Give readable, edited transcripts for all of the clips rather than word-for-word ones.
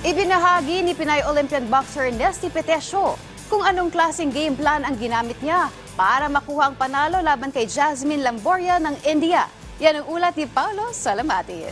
Ibinahagi ni Pinay Olympian boxer Nesty Petesio kung anong klaseng game plan ang ginamit niya para makuha ang panalo laban kay Jasmine Lamboria ng India. Yan ang ulat ni Paulo Salamatin.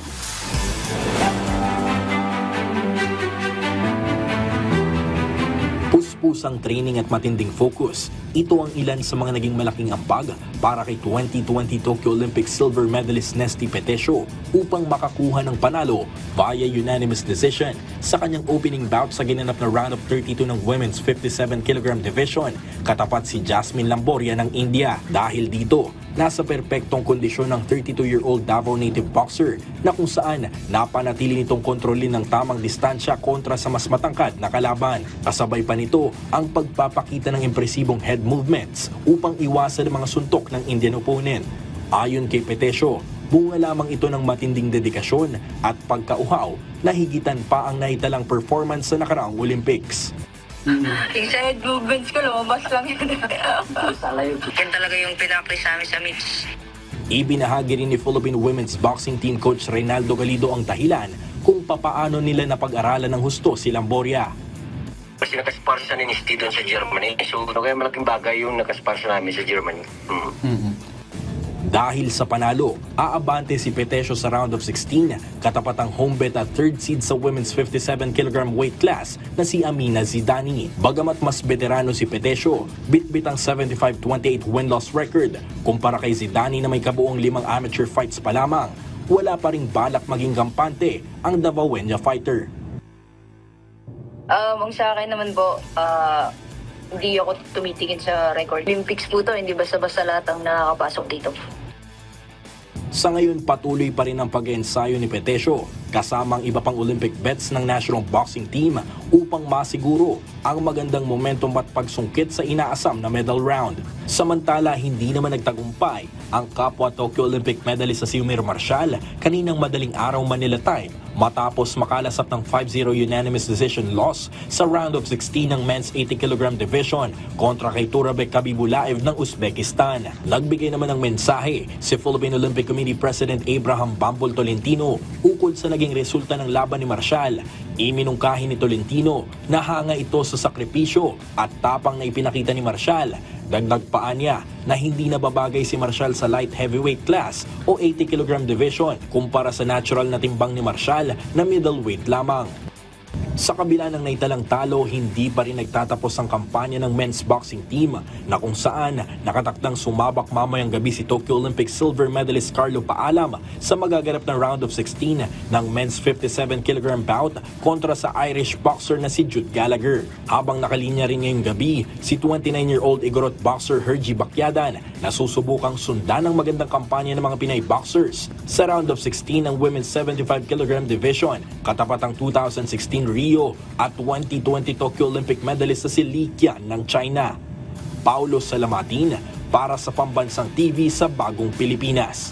Puspusang training at matinding focus. Ito ang ilan sa mga naging malaking ambag para kay 2020 Tokyo Olympics silver medalist Nesty Petesio upang makakuha ng panalo via unanimous decision sa kanyang opening bout sa ginanap na round of 32 ng women's 57 kg division katapat si Jasmine Lamboria ng India. Dahil dito, nasa perpektong kondisyon ng 32-year-old Davao native boxer na kung saan napanatili nitong kontrolin ng tamang distansya kontra sa mas matangkad na kalaban. Kasabay pa nito ang pagpapakita ng impresibong head movements upang iwasan ang mga suntok ng Indian opponent. Ayon kay Petesio, bunga lamang ito ng matinding dedikasyon at pagkauhaw na higitan pa ang naitalang performance sa nakaraang Olympics. Yung sa head movements ko, lumabas lang yun. Yan talaga yung pinaklis namin sa meets. Ibinahagi rin ni Philippine Women's Boxing Team Coach Reynaldo Galido ang dahilan kung papaano nila napag-aralan ng husto si Lamboria. Kasi nakasparsa ni Nesty doon sa Germany. So, kaya malaking bagay yung nakasparsa namin sa Germany. Dahil sa panalo, aabante si Petesio sa round of 16, katapat ang home bet at third seed sa women's 57 kg weight class na si Amina Zidani. Bagamat mas veterano si Petesio, bit-bit ang 75-28 win-loss record kumpara kay Zidani na may kabuong 5 amateur fights pa lamang. Wala pa ring balak maging kampante ang Davaoeña fighter. Ang sa akin naman po, hindi ako tumitingin sa record. Olympics po to, hindi basta-basta lahat ang nakakapasok dito. Sa ngayon, patuloy pa rin ang pag-ensayo ni Petesio kasama ang iba pang Olympic bets ng national boxing team upang masiguro ang magandang momentum at pagsungkit sa inaasam na medal round. Samantala, hindi naman nagtagumpay ang kapwa Tokyo Olympic medalist sa si Yumir Marcial kaninang madaling araw Manila time matapos makalasap ng 5-0 unanimous decision loss sa round of 16 ng men's 80 kg division kontra kay Turabek Khabibulaev ng Uzbekistan. Nagbigay naman ng mensahe si Philippine Olympic Committee President Abraham Bambol Tolentino ukol sa naging resulta ng laban ni Marcial. Iminungkahi ni Tolentino na hanga ito sa sakripisyo at tapang na ipinakita ni Marcial. Dagdag pa niya na hindi nababagay si Marcial sa light heavyweight class o 80 kg division kumpara sa natural na timbang ni Marcial na middleweight lamang. Sa kabila ng naitalang talo, hindi pa rin nagtatapos ang kampanya ng men's boxing team na kung saan nakatakdang sumabak mamayang gabi si Tokyo Olympic silver medalist Carlo Paalam sa magaganap na round of 16 ng men's 57 kg bout kontra sa Irish boxer na si Jude Gallagher. Habang nakalinya rin ngayong gabi, si 29-year-old Igorot boxer Hergy Bacyadan na susubukang sundan ang magandang kampanya ng mga Pinay boxers sa round of 16 ng women's 75 kg division katapat ang 2016 Rio at 2020 Tokyo Olympic medalist sa si Li Qian ng China. Paulo Salamatin para sa Pambansang TV sa Bagong Pilipinas.